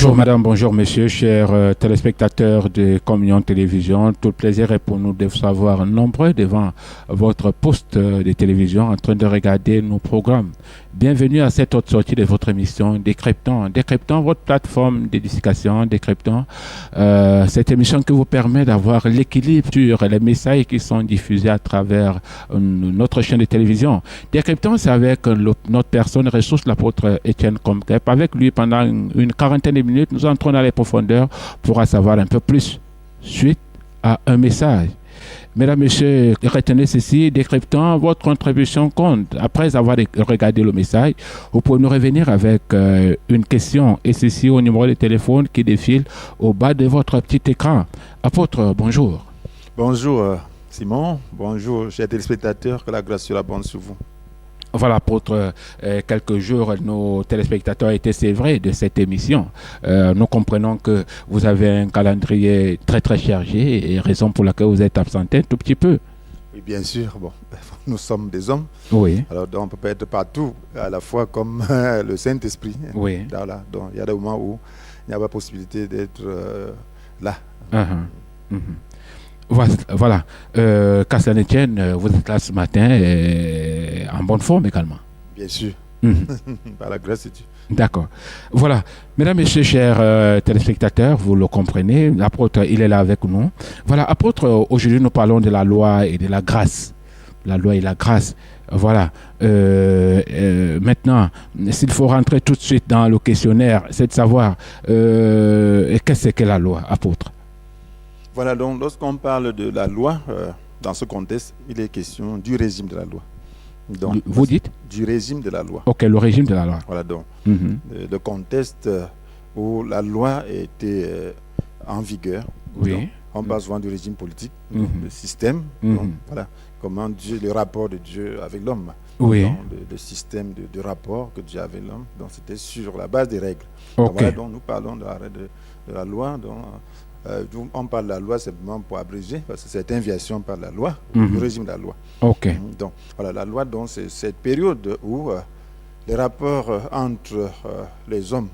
Bonjour madame, bonjour monsieur, chers téléspectateurs de Communion Télévision. Tout le plaisir est pour nous de vous savoir nombreux devant votre poste de télévision en train de regarder nos programmes. Bienvenue à cette autre sortie de votre émission Décryptant votre plateforme d'édification, Décryptant cette émission qui vous permet d'avoir l'équilibre sur les messages qui sont diffusés à travers notre chaîne de télévision. Décryptant, c'est avec notre personne ressource, l'apôtre Étienne Comkep. Avec lui, pendant une quarantaine de minutes, nous entrons dans les profondeurs pour en savoir un peu plus suite à un message. Mesdames, Messieurs, retenez ceci, décryptant, votre contribution compte. Après avoir regardé le message, vous pouvez nous revenir avec une question, et ceci au numéro de téléphone qui défile au bas de votre petit écran. Apôtre, bonjour. Bonjour Simon, bonjour chers téléspectateurs, que la grâce soit abonde sur vous. Voilà, apôtre, quelques jours, nos téléspectateurs étaient sévrés de cette émission. Nous comprenons que vous avez un calendrier très très chargé et raison pour laquelle vous êtes absenté un tout petit peu. Oui, bien sûr, bon, nous sommes des hommes. Oui. Alors donc, on ne peut pas être partout à la fois comme le Saint-Esprit. Oui. Voilà, donc il y a des moments où il n'y a pas possibilité d'être là. Voilà. Qu'à cela ne tienne, vous êtes là ce matin en bonne forme également. Bien sûr. Par la grâce de Dieu. D'accord. Voilà. Mesdames, Messieurs, chers téléspectateurs, vous le comprenez, l'apôtre, il est là avec nous. Voilà, apôtre, aujourd'hui, nous parlons de la loi et de la grâce. La loi et la grâce. Voilà. Maintenant, s'il faut rentrer tout de suite dans le questionnaire, c'est de savoir qu'est-ce que la loi, apôtre? Voilà, donc lorsqu'on parle de la loi, dans ce contexte, il est question du régime de la loi. Donc, vous dites? Du régime de la loi. Ok, le régime de la loi. Voilà, donc le contexte où la loi était en vigueur. Oui. Donc, on parle souvent du régime politique, le système, donc, voilà, comment Dieu, le rapport de Dieu avec l'homme. Oui. Donc, le système de rapport que Dieu avait avec l'homme, donc c'était sur la base des règles. Ok. Donc, voilà, donc nous parlons de la loi. Donc, on parle de la loi simplement pour abréger, parce que c'est invitation par la loi, le régime de la loi. Ok. Donc, voilà, la loi, donc, c'est cette période où les rapports entre les hommes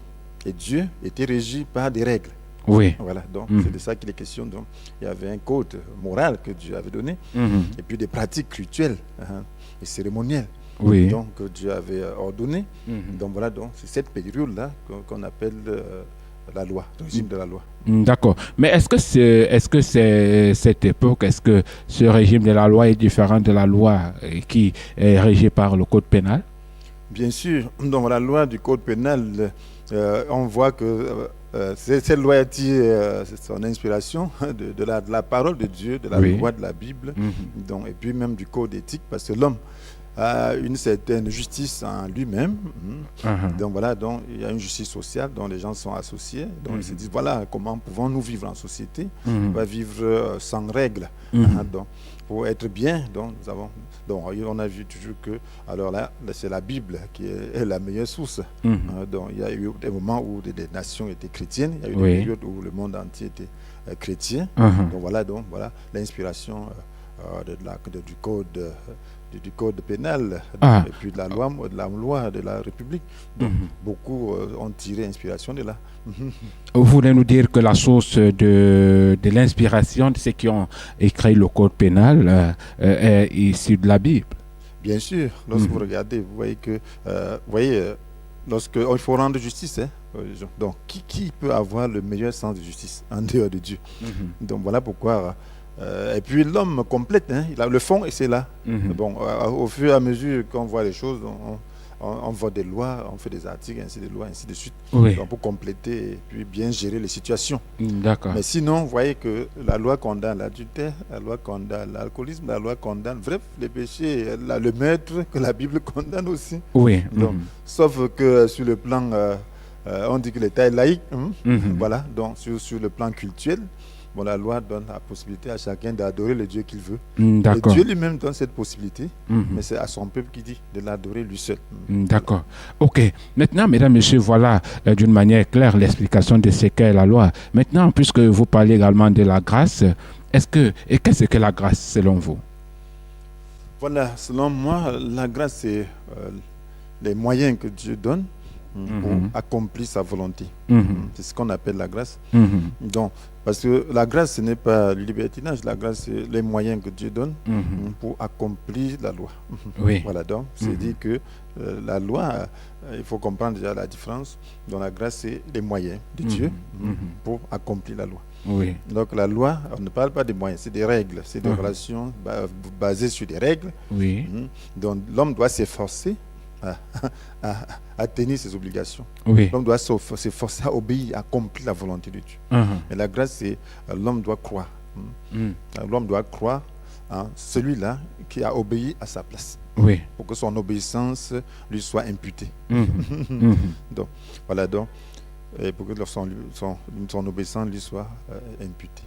et Dieu étaient régis par des règles. Oui. Voilà, donc c'est de ça qu'il est question. Donc, il y avait un code moral que Dieu avait donné, et puis des pratiques rituelles et cérémonielles. Oui. Donc, que Dieu avait ordonné. Donc, voilà, donc c'est cette période-là qu'on appelle la loi, le régime de la loi. D'accord. Mais est-ce que c'est cette époque, est-ce que ce régime de la loi est différent de la loi qui est régie par le code pénal? Bien sûr. Donc, la loi du code pénal, on voit que cette loi c'est son inspiration de la parole de Dieu, de la loi de la Bible, donc, et puis même du code éthique, parce que l'homme a une certaine justice en lui-même. Donc voilà, donc il y a une justice sociale dont les gens sont associés. Donc ils se disent, voilà, comment pouvons-nous vivre en société? On va vivre sans règles. Donc, pour être bien, donc on a vu toujours que, alors là, c'est la Bible qui est la meilleure source. Donc il y a eu des moments où des nations étaient chrétiennes, il y a eu des périodes où le monde entier était chrétien. Donc voilà l'inspiration du code pénal, et puis de la loi de la République. Donc, beaucoup ont tiré inspiration de là. Vous voulez nous dire que la source de l'inspiration de ceux qui ont écrit le code pénal est issue de la Bible? Bien sûr, lorsque vous regardez, vous voyez que, il faut rendre justice. Donc, qui peut avoir le meilleur sens de justice en dehors de Dieu? Donc, voilà pourquoi... et puis l'homme complète, le fond, et c'est là. Bon, au fur et à mesure qu'on voit les choses, on voit des lois, on fait des articles, ainsi de lois, ainsi de suite. Donc, pour compléter et puis bien gérer les situations. D'accord. Mais sinon, vous voyez que la loi condamne l'adultère, la loi condamne l'alcoolisme, la loi condamne, bref, les péchés, le meurtre, que la Bible condamne aussi. Oui. Donc, sauf que sur le plan, on dit que l'État est laïque. Voilà, donc sur le plan culturel, bon, la loi donne la possibilité à chacun d'adorer le Dieu qu'il veut. D'accord. Et Dieu lui-même donne cette possibilité, mais c'est à son peuple qui dit de l'adorer lui seul. D'accord. Ok. Maintenant, mesdames, messieurs, voilà d'une manière claire l'explication de ce qu'est la loi. Maintenant, puisque vous parlez également de la grâce, qu'est-ce que la grâce selon vous? Voilà, selon moi, la grâce, c'est les moyens que Dieu donne pour accomplir sa volonté. C'est ce qu'on appelle la grâce. Donc, parce que la grâce, ce n'est pas le libertinage. La grâce, c'est les moyens que Dieu donne pour accomplir la loi. Oui. Voilà, donc, c'est dire que la loi, il faut comprendre déjà la différence. Donc, la grâce, c'est les moyens de Dieu pour accomplir la loi. Oui. Donc, la loi, on ne parle pas des moyens, c'est des règles, c'est des relations basées sur des règles. Oui. Donc, l'homme doit s'efforcer à tenir ses obligations. Oui. L'homme doit s'efforcer à obéir, à accomplir la volonté de Dieu. Et la grâce, c'est l'homme doit croire. L'homme doit croire en celui-là qui a obéi à sa place. Oui. Pour que son obéissance lui soit imputée. Donc, voilà donc. Et pour que son obéissance lui soit imputée.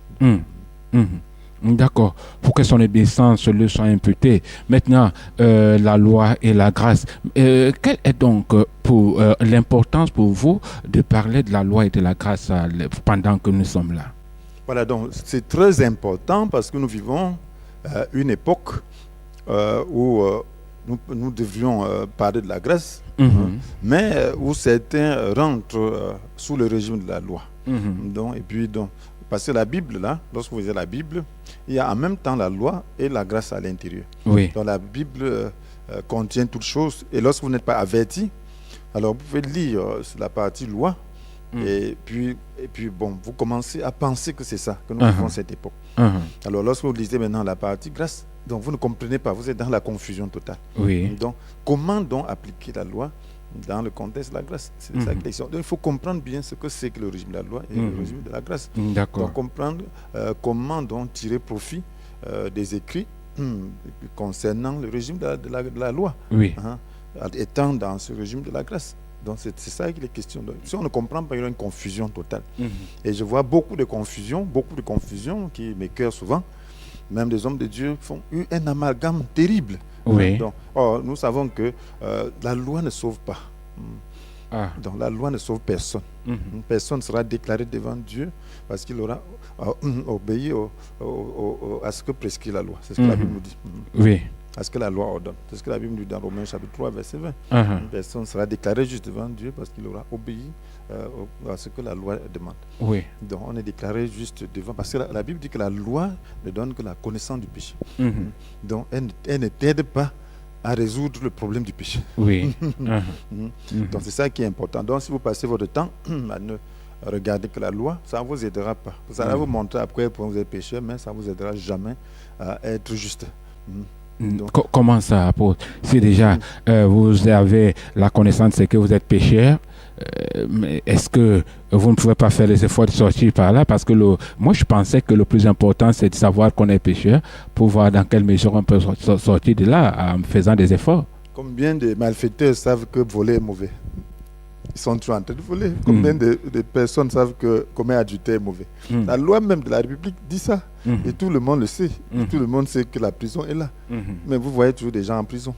D'accord. Pour que son obéissance lui soit imputée. Maintenant, la loi et la grâce. Quelle est donc pour l'importance pour vous de parler de la loi et de la grâce pendant que nous sommes là? Voilà, donc c'est très important parce que nous vivons une époque où nous devrions parler de la grâce, mais où certains rentrent sous le régime de la loi. Donc, et puis, parce que la Bible, là, lorsque vous lisez la Bible, il y a en même temps la loi et la grâce à l'intérieur. Oui. Donc la Bible contient toutes choses. Et lorsque vous n'êtes pas averti, alors vous pouvez lire la partie loi. Et puis bon, vous commencez à penser que c'est ça, que nous vivons cette époque. Alors lorsque vous lisez maintenant la partie grâce, donc vous ne comprenez pas, vous êtes dans la confusion totale. Oui. Donc comment donc appliquer la loi dans le contexte de la grâce? C'est ça la question. Donc il faut comprendre bien ce que c'est que le régime de la loi et le régime de la grâce. D'accord. Donc comprendre comment donc tirer profit des écrits concernant le régime de la loi. Oui. Étant dans ce régime de la grâce. Donc c'est ça qu'il est question. Donc, si on ne comprend pas, il y a une confusion totale. Et je vois beaucoup de confusion qui m'écœurent souvent. Même des hommes de Dieu font un amalgame terrible. Oui. Donc, nous savons que la loi ne sauve pas. Donc la loi ne sauve personne. Personne sera déclaré devant Dieu parce qu'il aura obéi à ce que prescrit la loi. C'est ce que la Bible nous dit. Oui. À ce que la loi ordonne. C'est ce que la Bible nous dit dans Romains chapitre 3, verset 20. Une personne sera déclarée juste devant Dieu parce qu'il aura obéi à ce que la loi demande. Oui. Donc on est déclaré juste devant, parce que la Bible dit que la loi ne donne que la connaissance du péché. Donc elle ne t'aide pas à résoudre le problème du péché. Oui. Donc c'est ça qui est important. Donc si vous passez votre temps à ne regarder que la loi, ça ne vous aidera pas. Ça va vous montrer à quel point vous êtes pécheur, mais ça ne vous aidera jamais à être juste. Comment ça, apôtre? Si déjà vous avez la connaissance, c'est que vous êtes pécheur, mais est-ce que vous ne pouvez pas faire les efforts de sortir par là? Parce que moi, je pensais que le plus important, c'est de savoir qu'on est pécheur pour voir dans quelle mesure on peut sortir de là en faisant des efforts. Combien de malfaiteurs savent que voler est mauvais? Ils sont toujours en train de voler. Combien de personnes savent que commettre adultère est mauvais? La loi même de la République dit ça. Et tout le monde le sait. Tout le monde sait que la prison est là. Mais vous voyez toujours des gens en prison.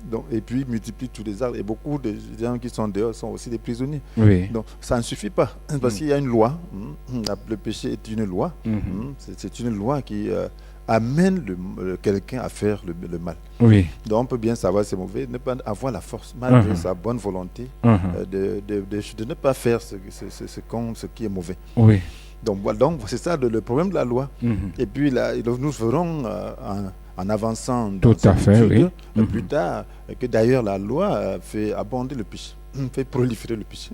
Donc, et puis, ils multiplient tous les actes. Et beaucoup de gens qui sont dehors sont aussi des prisonniers. Oui. Donc, ça ne suffit pas. Parce qu'il y a une loi. Le péché est une loi. C'est une loi qui amène quelqu'un à faire le mal. Oui. Donc on peut bien savoir c'est mauvais, ne pas avoir la force, malgré sa bonne volonté, de ne pas faire ce qui est mauvais. Oui. Donc c'est ça le problème de la loi. Et puis là, nous ferons en avançant dans tout à fait, oui. Plus tard, que d'ailleurs la loi fait abonder le péché. Fait proliférer le péché.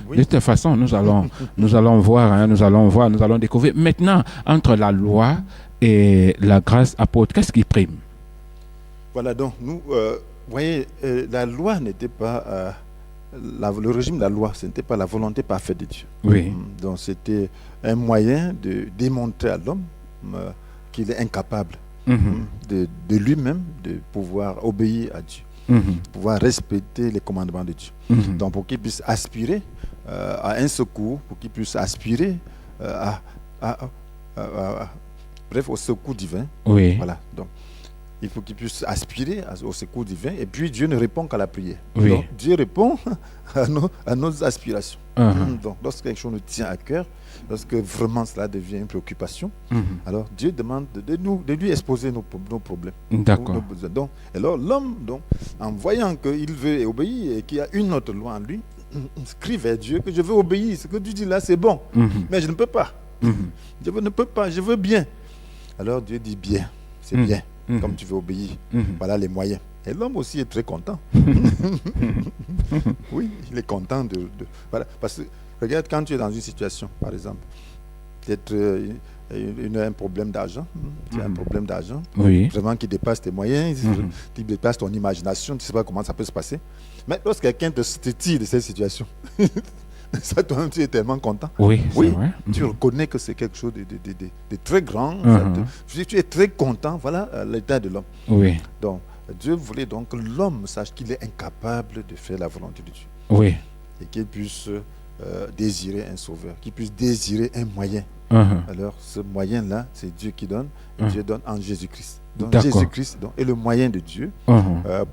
Oui. De toute façon, nous allons voir, nous allons découvrir. Maintenant, entre la loi et la grâce, apôtre, qu'est-ce qui prime? Voilà, donc nous, voyez, la loi n'était pas, le régime de la loi, ce n'était pas la volonté parfaite de Dieu. Oui. Donc c'était un moyen de démontrer à l'homme qu'il est incapable de lui-même de pouvoir obéir à Dieu. Pouvoir respecter les commandements de Dieu. Donc pour qu'il puisse aspirer à un secours, pour qu'il puisse aspirer bref, au secours divin. Oui. Voilà. Donc il faut qu'il puisse aspirer au secours divin. Et puis Dieu ne répond qu'à la prière. Oui. Donc Dieu répond à nos aspirations. Donc lorsque quelque chose nous tient à cœur, lorsque vraiment cela devient une préoccupation, alors Dieu demande de lui exposer nos problèmes. D'accord. Nos besoins. Donc, alors l'homme, en voyant qu'il veut obéir et qu'il y a une autre loi en lui, crie vers Dieu que je veux obéir. Ce que tu dis là, c'est bon. Mais je ne peux pas. Je ne peux pas, je veux bien. Alors Dieu dit bien, c'est bien, comme tu veux obéir. Voilà les moyens. Et l'homme aussi est très content. Oui, il est content voilà. Parce que, regarde, quand tu es dans une situation, par exemple, peut-être un problème d'argent, tu as un problème d'argent, vraiment qui dépasse tes moyens, qui dépasse ton imagination, tu ne sais pas comment ça peut se passer. Mais lorsque quelqu'un te tire de cette situation, ça, toi, tu es tellement content. Oui, vrai. Tu reconnais que c'est quelque chose de très grand. Tu es très content. Voilà l'état de l'homme. Oui. Donc, Dieu voulait donc que l'homme sache qu'il est incapable de faire la volonté de Dieu. Oui. Et qu'il puisse désirer un sauveur, qu'il puisse désirer un moyen. Alors, ce moyen-là, c'est Dieu qui donne. Et Dieu donne en Jésus-Christ. Donc, Jésus-Christ est le moyen de Dieu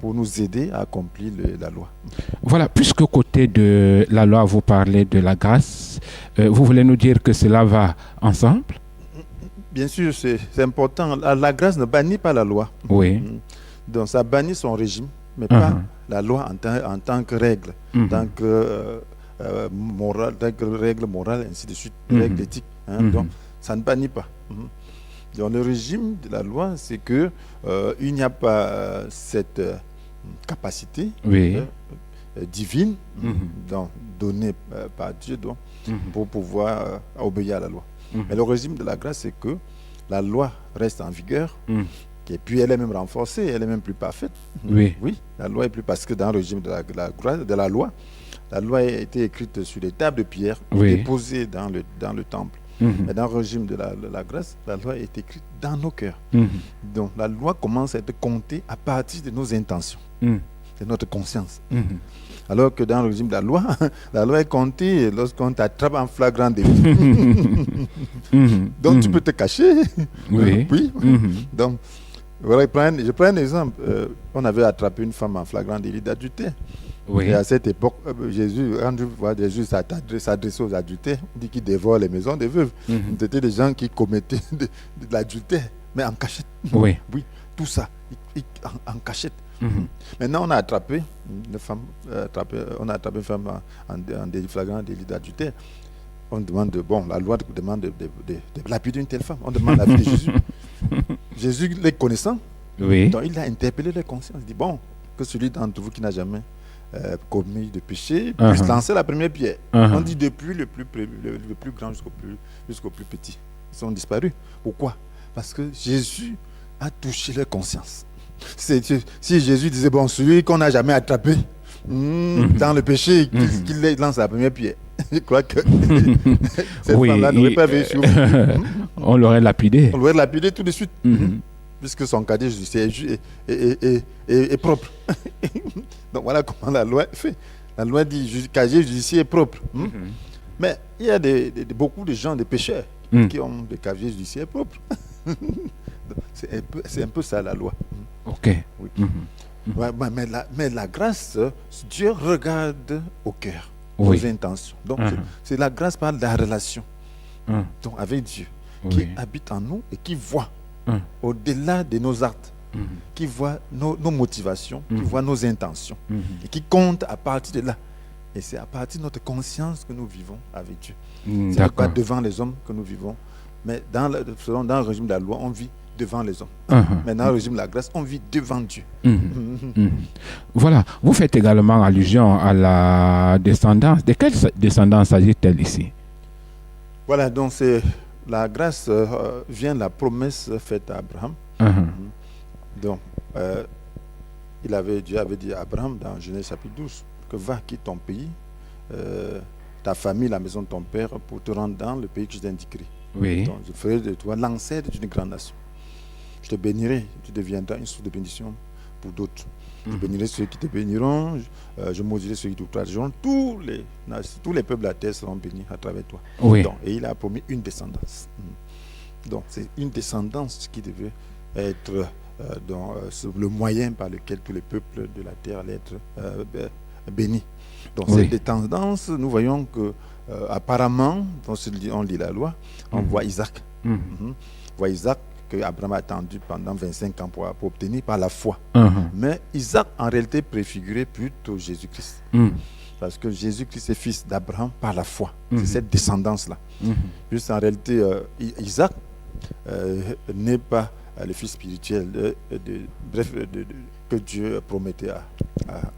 pour nous aider à accomplir la loi. Voilà, puisque côté de la loi, vous parlez de la grâce, vous voulez nous dire que cela va ensemble? Bien sûr, c'est important. La grâce ne bannit pas la loi. Oui. Donc, ça bannit son régime, mais pas la loi en tant que règle, en tant que règle morale, ainsi de suite, règle éthique. Donc, ça ne bannit pas. Dans le régime de la loi, c'est que il n'y a pas cette capacité divine donnée par Dieu pour pouvoir obéir à la loi. Mais le régime de la grâce, c'est que la loi reste en vigueur et puis elle est même renforcée, elle est même plus parfaite. Oui, la loi est plus, parce que dans le régime de la loi a été écrite sur des tables de pierre déposées dans le temple. Mais dans le régime de la grâce, la loi est écrite dans nos cœurs. Donc la loi commence à être comptée à partir de nos intentions, de notre conscience. Alors que dans le régime de la loi est comptée lorsqu'on t'attrape en flagrant délit. Donc tu peux te cacher. Oui. Donc, voilà, je prends un exemple. On avait attrapé une femme en flagrant délit d'adultère. Et à cette époque, quand tu vois Jésus s'adresser aux adultères, il dit qu'il dévore les maisons des veuves. C'était des gens qui commettaient de l'adultère, mais en cachette. Oui, tout ça, en cachette. Maintenant, on a attrapé une femme, en flagrant délit d'adultère. On demande, la loi demande de lapider une telle femme. On demande la vie de Jésus. Jésus, les connaissant, donc il a interpellé leur conscience. Il dit, que celui d'entre vous qui n'a jamais commis de péché puisse lancer la première pierre. On dit depuis le plus grand jusqu'au plus petit. Ils sont disparus. Pourquoi? Parce que Jésus a touché leur conscience. Si Jésus disait, celui qu'on n'a jamais attrapé dans le péché, qu'il lance la première pierre. Je crois que cette femme-là n'aurait pas vécu. On l'aurait lapidé. On l'aurait lapidé tout de suite. Puisque son casier judiciaire est propre. Donc voilà comment la loi fait. La loi dit casier judiciaire est propre. Mais il y a beaucoup de gens, des pécheurs, qui ont des casiers judiciaires propres. C'est un peu ça la loi. Ok. Oui. Mais la grâce, Dieu regarde au cœur, aux intentions. Donc c'est la grâce par la relation donc, avec Dieu qui habite en nous et qui voit au-delà de nos actes, qui voit nos motivations, qui voit nos intentions et qui compte à partir de là. Et c'est à partir de notre conscience que nous vivons avec Dieu. Ce n'est pas devant les hommes que nous vivons, mais dans le régime de la loi, on vit devant les hommes. Mais dans le régime de la grâce, on vit devant Dieu. Voilà. Vous faites également allusion à la descendance. De quelle descendance s'agit-il ici? Voilà, donc la grâce vient de la promesse faite à Abraham. Donc, Dieu avait dit à Abraham dans Genèse chapitre 12 que va, quitte ton pays, ta famille, la maison de ton père, pour te rendre dans le pays que je t'indiquerai. Donc, je ferai de toi l'ancêtre d'une grande nation. Je te bénirai, tu deviendras une source de bénédiction pour d'autres. Je bénirai ceux qui te béniront, je maudirai ceux qui te outrageront. Tous les peuples de la terre seront bénis à travers toi. Donc, et il a promis une descendance. Donc c'est une descendance qui devait être le moyen par lequel tous les peuples de la terre allaient être bénis. Donc cette descendance, nous voyons que apparemment, on lit la loi, on voit Isaac. On voit Isaac que Abraham a attendu pendant 25 ans pour obtenir par la foi. Mais Isaac, en réalité, préfigurait plutôt Jésus-Christ. parce que Jésus-Christ est fils d'Abraham par la foi. C'est cette descendance-là. Juste en réalité, Isaac n'est pas le fils spirituel que Dieu promettait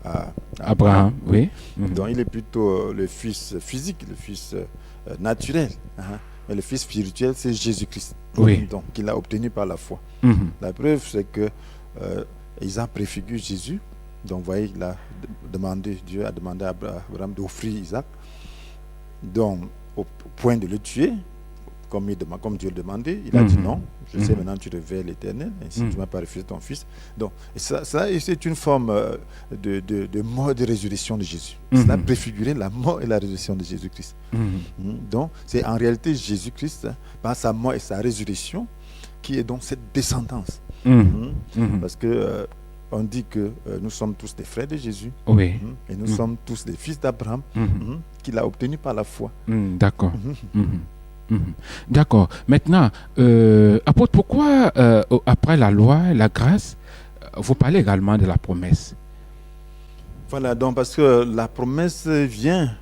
à Abraham. Oui. Donc il est plutôt le fils physique, le fils naturel. Mais le fils spirituel, c'est Jésus-Christ. Oui. Donc qu'il a obtenu par la foi. La preuve, c'est que Isaac préfigure Jésus. Donc vous voyez, Dieu a demandé à Abraham d'offrir Isaac. Donc au point de le tuer, comme Dieu le demandait, il a dit non, je sais maintenant tu révères l'Éternel, ainsi tu ne m'as pas refusé ton fils. Donc ça c'est une forme de mort et de résurrection de Jésus. Cela préfigurait la mort et la résurrection de Jésus-Christ. Donc c'est en réalité Jésus-Christ, par sa mort et sa résurrection, qui est donc cette descendance. Parce que on dit que nous sommes tous des frères de Jésus. Oui. Et nous sommes tous des fils d'Abraham, qu'il a obtenu par la foi. D'accord. D'accord. Maintenant, apôtre, pourquoi après la loi et la grâce, vous parlez également de la promesse? Voilà, donc parce que la promesse vient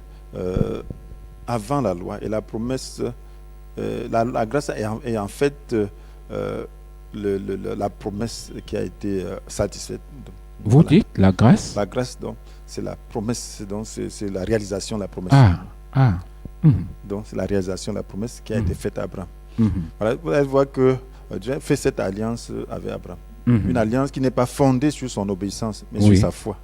avant la loi, et la promesse, la grâce est en fait la promesse qui a été satisfaite. Donc, vous dites la grâce? La grâce, donc, c'est la promesse, donc c'est la réalisation de la promesse. Donc c'est la réalisation de la promesse qui a été faite à Abraham. Voilà, vous allez voir que Dieu a fait cette alliance avec Abraham. Une alliance qui n'est pas fondée sur son obéissance, mais sur sa foi.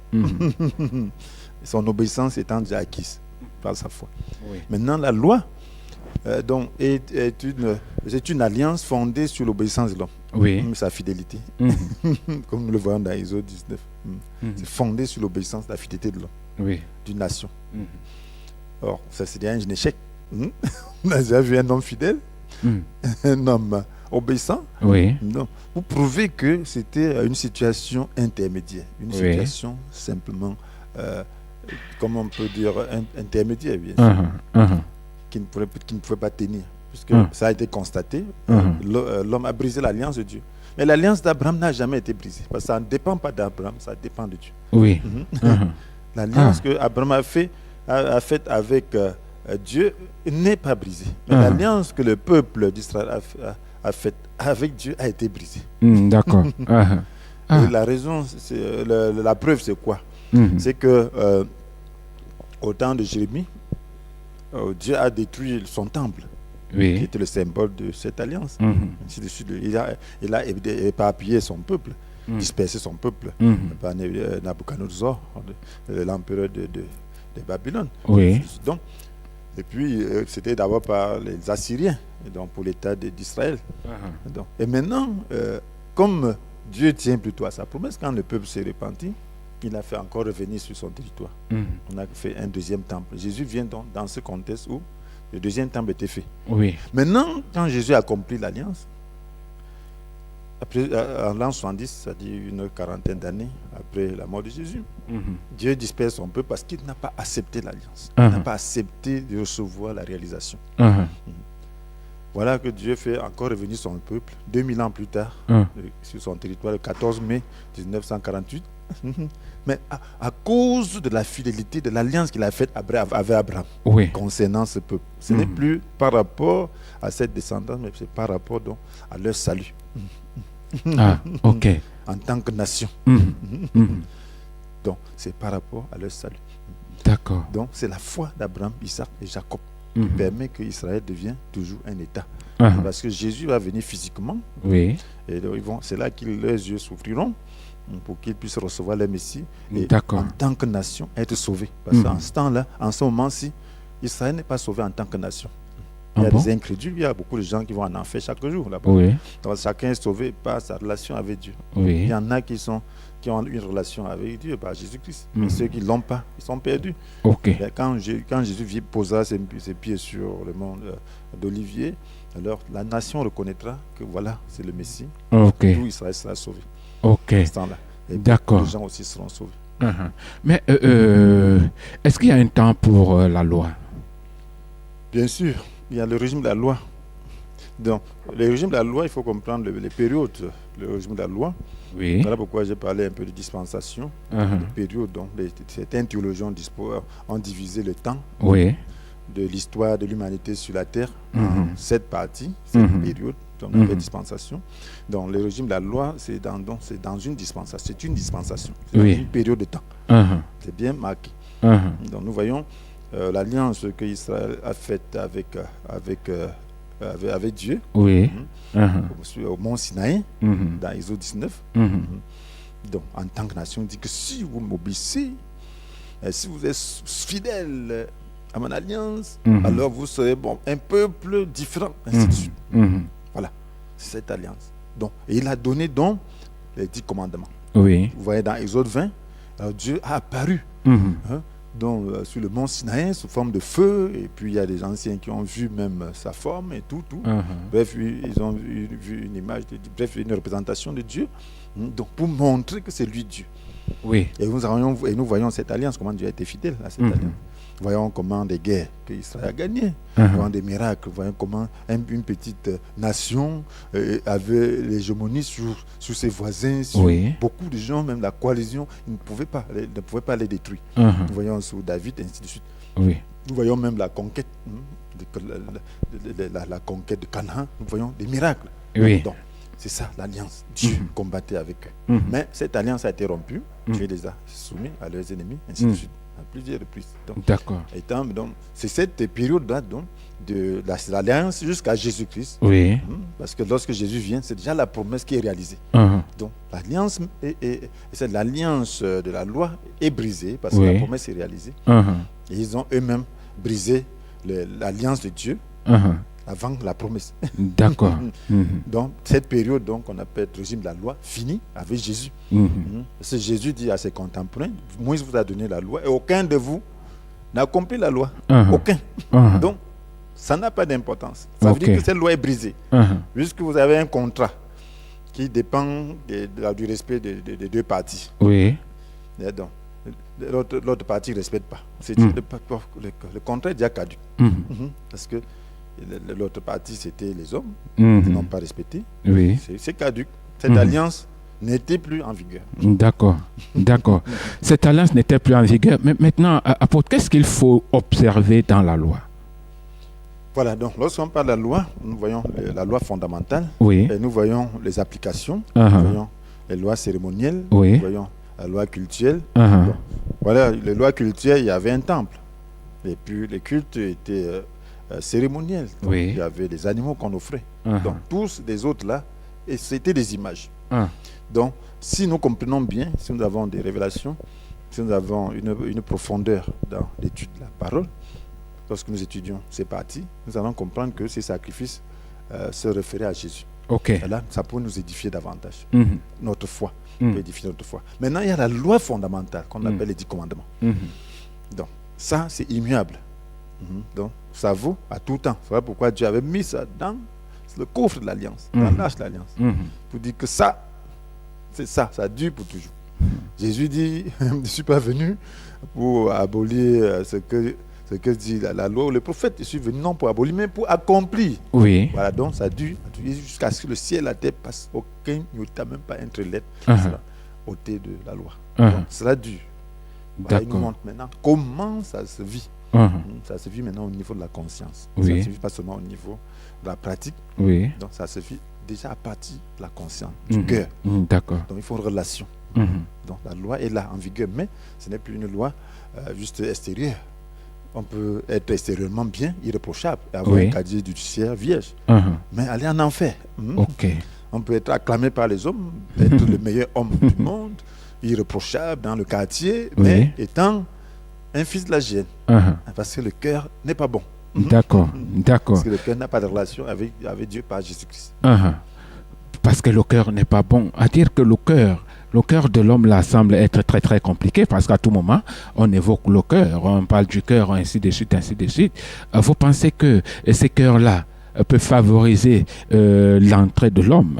Son obéissance étant déjà acquise par sa foi. Maintenant, la loi donc, c'est une alliance fondée sur l'obéissance de l'homme, sa fidélité. Comme nous le voyons dans Exode 19. C'est fondé sur l'obéissance, la fidélité de l'homme, d'une nation. Or, ça c'est un échec. On a déjà vu un homme fidèle, un homme obéissant. Donc, vous prouvez que c'était une situation intermédiaire, une situation simplement, comment on peut dire, intermédiaire, bien sûr, qui ne pouvait pas tenir, puisque ça a été constaté. L'homme a brisé l'alliance de Dieu. Mais l'alliance d'Abraham n'a jamais été brisée, parce que ça ne dépend pas d'Abraham, ça dépend de Dieu. L'alliance que Abraham a faite avec Dieu n'est pas brisée. Mais l'alliance que le peuple d'Israël a faite avec Dieu a été brisée. D'accord. La raison, la preuve, c'est quoi? C'est que au temps de Jérémie, Dieu a détruit son temple, qui était le symbole de cette alliance. Il a éparpillé son peuple, dispersé son peuple par Nabuchodonosor, l'empereur de Babylone. Donc, et puis, c'était d'abord par les Assyriens, donc pour l'État d'Israël. Et maintenant, comme Dieu tient plutôt à sa promesse, quand le peuple s'est repenti, il a fait encore revenir sur son territoire. On a fait un deuxième temple. Jésus vient donc dans ce contexte où le deuxième temple était fait. Maintenant, quand Jésus a accompli l'alliance, après, en l'an 70, c'est-à-dire une quarantaine d'années après la mort de Jésus, Dieu disperse son peuple parce qu'il n'a pas accepté l'alliance. Il n'a pas accepté de recevoir la réalisation. Voilà que Dieu fait encore revenir son peuple 2000 ans plus tard sur son territoire, le 14 mai 1948. Mais à cause de la fidélité, de l'alliance qu'il a faite avec Abraham concernant ce peuple. Ce n'est plus par rapport à cette descendance, mais c'est par rapport donc à leur salut. En tant que nation. Donc, c'est par rapport à leur salut. D'accord. Donc, c'est la foi d'Abraham, Isaac et Jacob qui permet que Israël devienne toujours un État. Parce que Jésus va venir physiquement. Et c'est là que leurs yeux s'ouvriront pour qu'ils puissent recevoir le Messie et en tant que nation être sauvés. Parce qu'en ce temps-là, en ce moment-ci, Israël n'est pas sauvé en tant que nation. Il y a des incrédules, il y a beaucoup de gens qui vont en enfer chaque jour là-bas. Donc chacun est sauvé par sa relation avec Dieu. Il y en a qui ont une relation avec Dieu, par Jésus-Christ. Mais ceux qui ne l'ont pas, ils sont perdus. Quand Jésus posera ses pieds sur le mont d'Olivier, alors la nation reconnaîtra que voilà, c'est le Messie. Tout Israël sera sauvé. À ce temps-là. Et les gens aussi seront sauvés. Mais est-ce qu'il y a un temps pour la loi? Bien sûr, il y a le régime de la loi. Donc, le régime de la loi, il faut comprendre les périodes. Le régime de la loi, Oui. voilà pourquoi j'ai parlé un peu de dispensation. Les périodes, donc, certains théologiens ont divisé le temps Oui. de l'histoire de l'humanité sur la terre en 7 parties, 7 périodes. Donc, on appelle dispensation. Donc, le régime de la loi, c'est dans une dispensation. C'est une dispensation. C'est dans une période de temps. C'est bien marqué. Donc, nous voyons l'alliance que Israël a faite avec Dieu. Oui. Au mont Sinaï, dans Exode 19. Donc, en tant que nation, on dit que si vous m'obéissez, si vous êtes fidèles à mon alliance, alors vous serez un peuple différent, ainsi de suite. Voilà, c'est cette alliance. Donc, et il a donné donc les 10 commandements. Oui. Vous voyez dans Exode 20, alors Dieu a apparu donc, sur le mont Sinaï sous forme de feu, et puis il y a des anciens qui ont vu même sa forme et tout. Bref, ils ont vu une image, une représentation de Dieu, donc pour montrer que c'est lui Dieu. Oui. Et nous voyons cette alliance, comment Dieu a été fidèle à cette alliance. Voyons comment des guerres que Israël a gagnées, voyons des miracles, voyons comment une petite nation avait l'hégémonie sur ses voisins, sur beaucoup de gens, même la coalition, ils ne pouvaient pas les détruire. Nous voyons sur David, ainsi de suite. Oui. Nous voyons même la conquête, la conquête de Canaan, nous voyons des miracles. Oui. Donc, c'est ça l'alliance. Dieu combattait avec eux. Mais cette alliance a été rompue, Dieu les a soumis à leurs ennemis, ainsi de suite. À plusieurs reprises. D'accord. Donc, c'est cette période-là de l'alliance jusqu'à Jésus-Christ. Oui. Parce que lorsque Jésus vient, c'est déjà la promesse qui est réalisée. Donc, l'alliance, c'est l'alliance de la loi est brisée parce que la promesse est réalisée. Et ils ont eux-mêmes brisé l'alliance de Dieu avant la promesse. D'accord. Donc, cette période qu'on appelle le régime de la loi finit avec Jésus. Parce que Jésus dit à ses contemporains, Moïse vous a donné la loi et aucun de vous n'a accompli la loi. Aucun. Donc, ça n'a pas d'importance. Ça veut dire que cette loi est brisée. Puisque vous avez un contrat qui dépend du respect des deux parties. Oui. Et donc, l'autre partie ne respecte pas. Le contrat est déjà caduc. Parce que l'autre partie, c'était les hommes qui n'ont pas respecté. Oui. C'est caduc. Cette alliance n'était plus en vigueur. D'accord. D'accord. Cette alliance n'était plus en vigueur. Mais maintenant, apôtre, qu'est-ce qu'il faut observer dans la loi? Voilà, donc lorsqu'on parle de la loi, nous voyons la loi fondamentale. Oui. Et nous voyons les applications. Nous voyons les lois cérémonielles. Oui. Nous voyons la loi cultuelle. Bon, voilà, les lois cultuelles, il y avait un temple. Et puis les cultes étaient cérémoniels. Donc, il y avait des animaux qu'on offrait. Donc tous les autres là, et c'était des images. Donc si nous comprenons bien, si nous avons des révélations, si nous avons une profondeur dans l'étude de la parole, lorsque nous étudions ces parties, nous allons comprendre que ces sacrifices se référaient à Jésus. Et là, ça peut nous édifier davantage. Notre foi peut édifier notre foi. Maintenant, il y a la loi fondamentale qu'on appelle les 10 commandements. Donc ça, c'est immuable. Donc, ça vaut à tout temps. Voilà pourquoi Dieu avait mis ça dans le coffre de l'Alliance, dans l'arche de l'Alliance, pour dire que ça, c'est ça, ça dure pour toujours. Jésus dit, je ne suis pas venu pour abolir ce que dit la loi ou le prophète. Je suis venu non pour abolir, mais pour accomplir. Oui. Voilà, donc ça dure jusqu'à ce que le ciel et la terre passent. Aucun iota, même pas entre lettres, sera ôté de la loi. Donc, cela dure. Voilà, il nous montre maintenant comment ça se vit. Ça se vit maintenant au niveau de la conscience. Ça ne se vit pas seulement au niveau de la pratique. Donc ça se vit déjà à partir de la conscience, du cœur. D'accord. Donc il faut une relation. Donc la loi est là en vigueur, mais ce n'est plus une loi juste extérieure. On peut être extérieurement bien, irréprochable, avoir un casier judiciaire vierge, mais aller en enfer. On peut être acclamé par les hommes, être le meilleur homme du monde, irréprochable dans le quartier, mais étant un fils de la gêne, parce que le cœur n'est pas bon. D'accord. Parce que le cœur n'a pas de relation avec Dieu par Jésus-Christ. Parce que le cœur n'est pas bon. À dire que le cœur de l'homme là semble être très très compliqué parce qu'à tout moment on évoque le cœur, on parle du cœur, ainsi de suite, ainsi de suite. Vous pensez que ces cœurs-là peuvent favoriser l'entrée de l'homme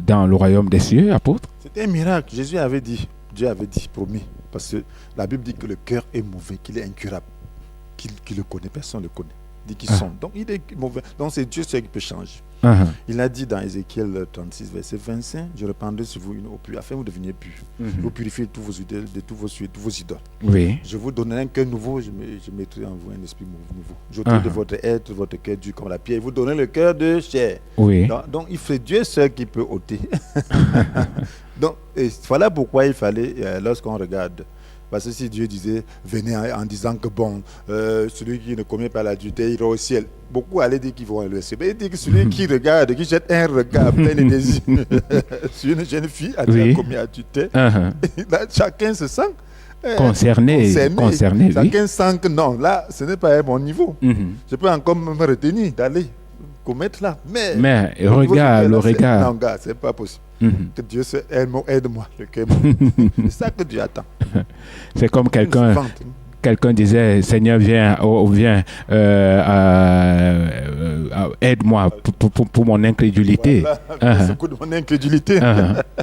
dans le royaume des cieux, apôtre? C'était un miracle. Jésus avait dit, Dieu avait dit, promis, parce que la Bible dit que le cœur est mauvais, qu'il est incurable, qu'il le connaît, personne ne le connaît. dit qu'ils sont. Donc il est mauvais. Donc c'est Dieu seul qui peut changer. Il a dit dans Ézéchiel 36, verset 25, je répandrai sur vous une eau pure, afin que vous deveniez purs. Vous purifiez tous vos idoles, de tous vos idoles. Oui. Je vous donnerai un cœur nouveau, je mettrai en vous un esprit nouveau. J'ôterai de votre être, votre cœur dur comme la pierre, et vous donnerez le cœur de chair. Oui. Donc il fait Dieu seul qui peut ôter. Donc voilà pourquoi il fallait, lorsqu'on regarde, parce que si Dieu disait, venez en disant que bon, celui qui ne commet pas l'adultère ira au ciel. Beaucoup allaient dire qu'ils vont aller au ciel. Mais il dit que celui qui regarde, qui jette un regard plein de désirs sur une jeune fille a déjà commis l'adultère. Chacun se sent concerné. Chacun sent que non, là, ce n'est pas à mon niveau. Je peux encore me retenir d'aller commettre là. Mais regarde, le regard. Non, gars, c'est pas possible. Que Dieu se aide-moi, le cœur. C'est ça que Dieu attend. C'est comme quelqu'un disait, Seigneur, viens, aide-moi pour mon incrédulité. C'est à cause de mon incrédulité.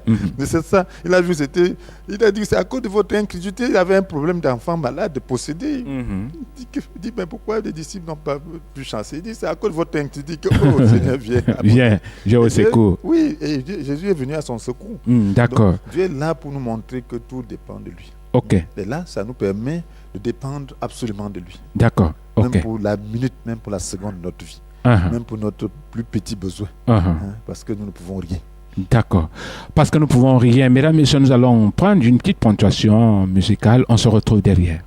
Mais c'est ça. Il a dit que c'est à cause de votre incrédulité. Il avait un problème d'enfant malade, de possédé. Il dit, mais pourquoi les disciples n'ont pas pu chancer? Il dit, c'est à cause de votre incrédulité que, oh Seigneur, viens. Viens au secours. Oui, et Jésus est venu à son secours. D'accord. Donc, Dieu est là pour nous montrer que tout dépend de lui. Ok. Et là, ça nous permet de dépendre absolument de lui. D'accord. Même pour la minute, même pour la seconde de notre vie. Même pour notre plus petit besoin. Parce que nous ne pouvons rien. D'accord. Parce que nous ne pouvons rien. Mesdames et messieurs, nous allons prendre une petite ponctuation musicale. On se retrouve derrière.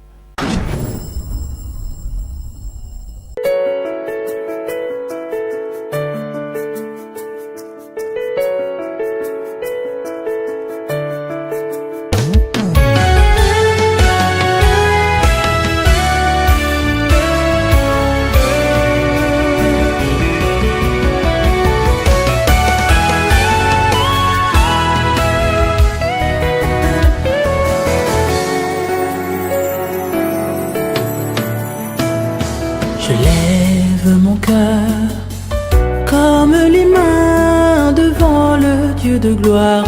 De gloire,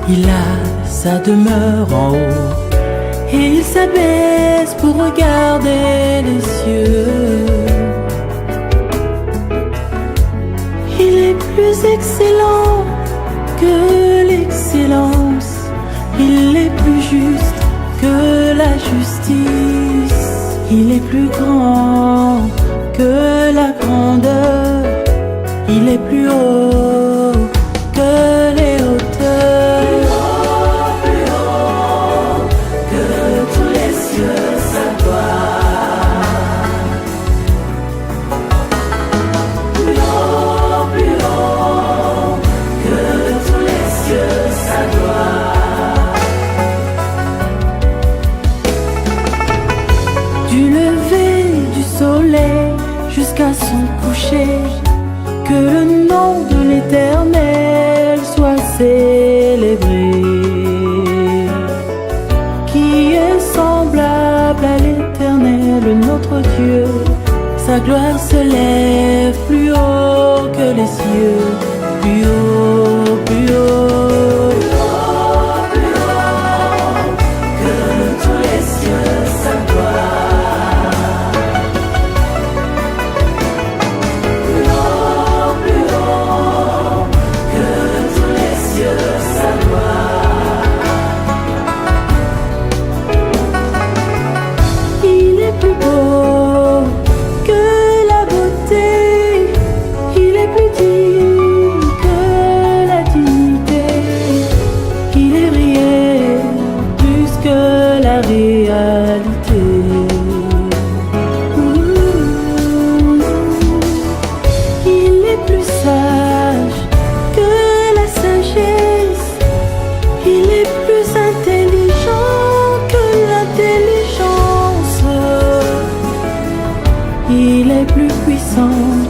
il a sa demeure en haut et il s'abaisse pour regarder les cieux. Il est plus excellent que l'excellence, il est plus juste que la justice, il est plus grand que la grandeur. Il est plus haut que les hauteurs, plus haut que tous les cieux, sa gloire. Plus haut que tous les cieux, sa gloire. Du lever du soleil jusqu'à son coucher, que le nom de l'Éternel soit célébré, qui est semblable à l'Éternel, notre Dieu. Sa gloire se lève plus haut que les cieux, plus haut, plus haut, plus haut que tous les cieux, sa gloire.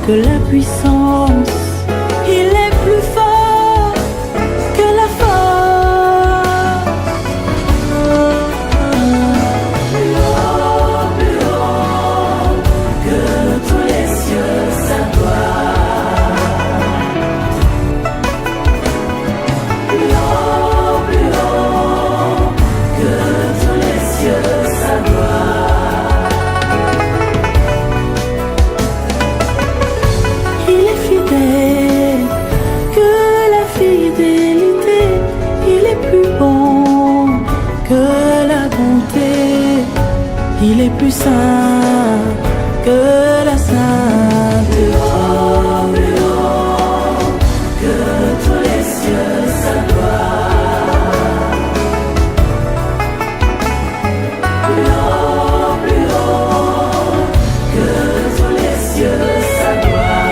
Que la puissance, il est plus fort que la force. Plus haut que tous les cieux, sa gloire. Plus haut que tous les cieux, sa gloire. que la bonté. Il est plus saint que la sainteté. Plus haut que tous les cieux sa gloire. Plus haut que tous les cieux sa gloire.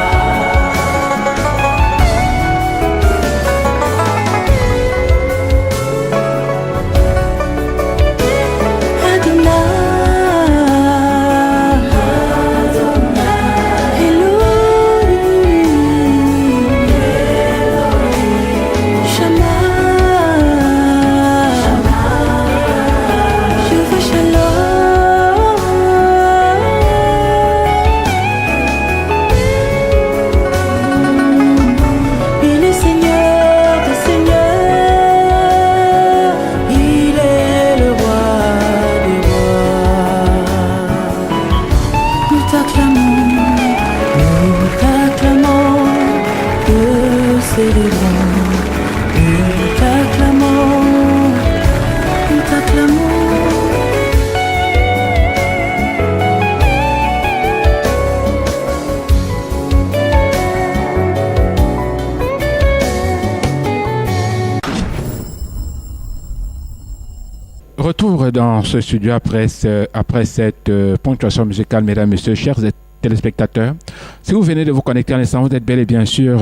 Retour dans ce studio après cette ponctuation musicale, mesdames, messieurs, chers téléspectateurs. Si vous venez de vous connecter à l'instant, vous êtes bel et bien sûr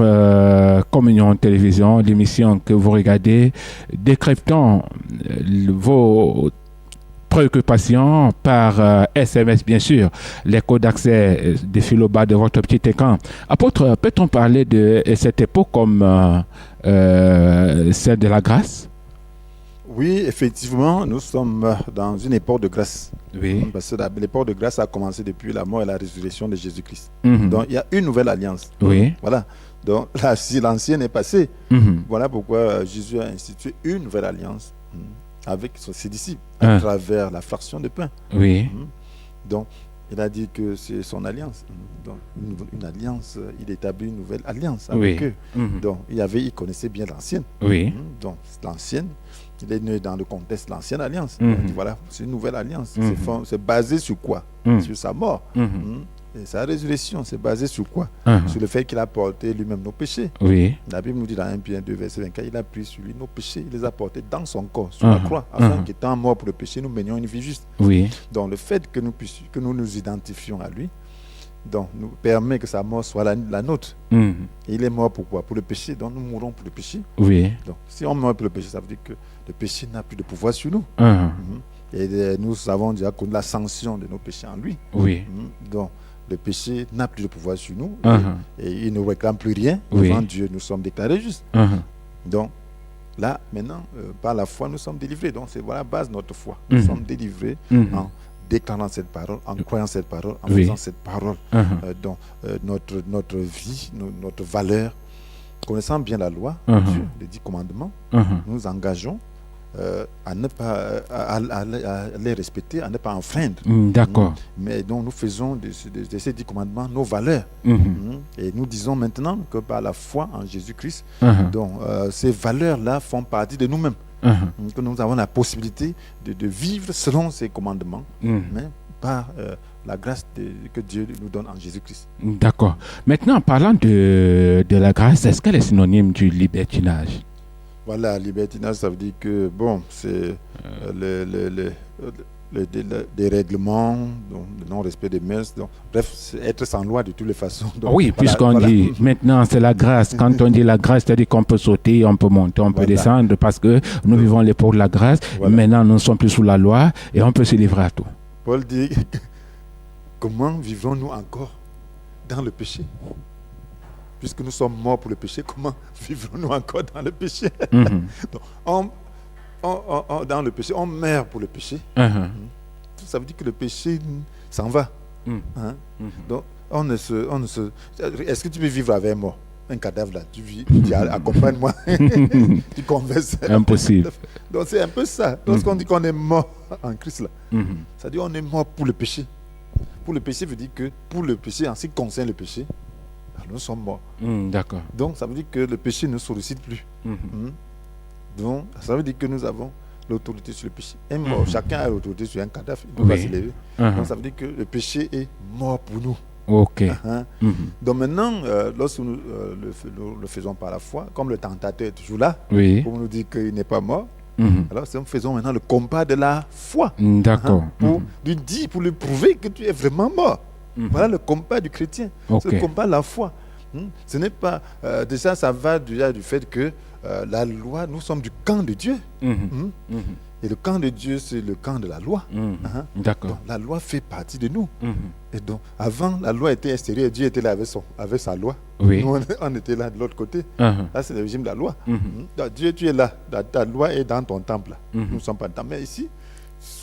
Communion Télévision, l'émission que vous regardez, décryptant vos préoccupations par SMS, bien sûr, les codes d'accès défilent au bas de votre petit écran. Apôtre, peut-on parler de cette époque comme celle de la grâce? Oui, effectivement, nous sommes dans une époque de grâce. Oui. Parce que l'époque de grâce a commencé depuis la mort et la résurrection de Jésus-Christ. Mm-hmm. Donc, il y a une nouvelle alliance. Oui. Voilà. Donc, là, si l'ancienne est passée, Mm-hmm. voilà pourquoi Jésus a institué une nouvelle alliance avec ses disciples à travers la fraction de pain. Oui. Donc, il a dit que c'est son alliance. Donc, une alliance, il établit une nouvelle alliance avec eux. Mm-hmm. Donc, il connaissait bien l'ancienne. Oui. Donc, l'ancienne, il est né dans le contexte de l'ancienne alliance. Mm-hmm. Donc, voilà, c'est une nouvelle alliance. Mm-hmm. C'est basé sur quoi? Sur sa mort. Et sa résurrection, c'est basé sur quoi? Sur le fait qu'il a porté lui-même nos péchés. Oui. La Bible nous dit dans 1 Pierre 2, verset 24, il a pris sur lui nos péchés, il les a portés dans son corps, sur la croix, afin qu'étant mort pour le péché, nous menions une vie juste. Oui. Donc le fait que nous nous identifions à lui, donc nous permet que sa mort soit la nôtre. Et il est mort pour quoi? Pour le péché, donc nous mourrons pour le péché. Oui. Donc si on meurt pour le péché, ça veut dire que le péché n'a plus de pouvoir sur nous. Et nous avons déjà connu la sanction de nos péchés en lui. Oui. Donc le péché n'a plus de pouvoir sur nous et il ne réclame plus rien devant Dieu. Nous sommes déclarés justes. Donc là, maintenant, par la foi, nous sommes délivrés. Donc c'est voilà la base de notre foi. Nous sommes délivrés en déclarant cette parole, en croyant cette parole, en faisant cette parole. Donc notre vie, notre valeur, connaissant bien la loi, Dieu, les 10 commandements, nous engageons à ne pas à les respecter, à ne pas enfreindre. D'accord. Mais donc nous faisons de ces 10 commandements nos valeurs. Et nous disons maintenant que par la foi en Jésus-Christ, donc ces valeurs-là font partie de nous-mêmes. Que nous avons la possibilité de vivre selon ces commandements, mais par la grâce que Dieu nous donne en Jésus-Christ. D'accord. Maintenant, en parlant de la grâce, est-ce qu'elle est synonyme du libertinage? Voilà, libertinage, ça veut dire que, bon, c'est des règlements, donc, le non-respect des mœurs, donc, bref, c'est être sans loi de toutes les façons. Donc, oui, puisqu'on dit, maintenant, c'est la grâce. Quand on dit la grâce, c'est-à-dire qu'on peut sauter, on peut monter, on peut descendre, parce que nous vivons l'époque de la grâce. Maintenant, nous ne sommes plus sous la loi et on peut se livrer à tout. Paul dit, comment vivons-nous encore dans le péché? Puisque nous sommes morts pour le péché, comment vivrons-nous encore dans le péché? Donc, dans le péché, on meurt pour le péché. Ça veut dire que le péché s'en va. Donc, est-ce que tu peux vivre avec un mort? Un cadavre là, tu vis, tu dis accompagne-moi, tu converses. Impossible. Donc c'est un peu ça. Lorsqu'on dit qu'on est mort en Christ là, ça dit on est mort pour le péché. Pour le péché veut dire que pour le péché, en ce qui concerne le péché, nous sommes morts. D'accord. Donc ça veut dire que le péché ne sollicite plus. Donc ça veut dire que nous avons l'autorité sur le péché est mort. Chacun a l'autorité sur un cadavre, il ne peut pas s'élever. Donc ça veut dire que le péché est mort pour nous. Ok. Donc maintenant, lorsque nous le faisons par la foi, comme le tentateur est toujours là, pour nous dire qu'il n'est pas mort, alors nous faisons maintenant le combat de la foi. D'accord. Pour lui dire, pour lui prouver que tu es vraiment mort. Voilà le combat du chrétien. C'est le combat de la foi. Ce n'est pas... déjà, ça va déjà du fait que la loi, nous sommes du camp de Dieu. Et le camp de Dieu, c'est le camp de la loi. D'accord. Donc, la loi fait partie de nous. Et donc, avant, la loi était extérieure. Dieu était là avec sa loi. Nous, on était là de l'autre côté. Là, c'est le régime de la loi. Donc, Dieu, tu es là. Ta loi est dans ton temple. Nous ne sommes pas dans mais ici,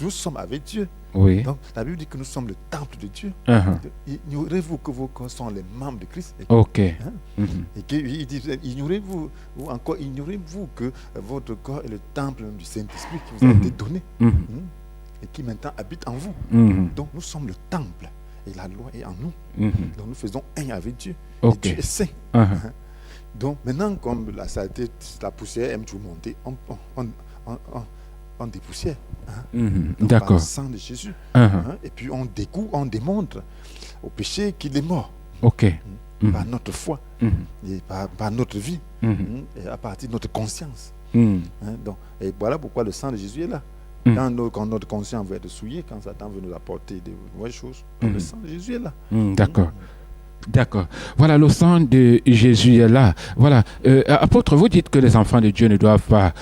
nous sommes avec Dieu. Donc, la Bible dit que nous sommes le temple de Dieu. Ignorez-vous que vos corps sont les membres de Christ. Et qu'il dit, ignorez-vous, ou encore ignorez-vous que votre corps est le temple du Saint-Esprit qui vous a été donné et qui maintenant habite en vous. Donc, nous sommes le temple et la loi est en nous. Donc, nous faisons un avec Dieu. Et Dieu est saint. Donc, maintenant, comme la saleté, la poussière aime tout monter, on dépoussière. Par le sang de Jésus. Et puis on découvre, on démontre au péché qu'il est mort. Par notre foi et par notre vie et à partir de notre conscience. Donc, et voilà pourquoi le sang de Jésus est là. Quand notre conscience veut être souillé, quand Satan veut nous apporter de mauvaises choses, le sang de Jésus est là. D'accord. Voilà, le sang de Jésus est là. Voilà. Apôtre, vous dites que les enfants de Dieu ne doivent pas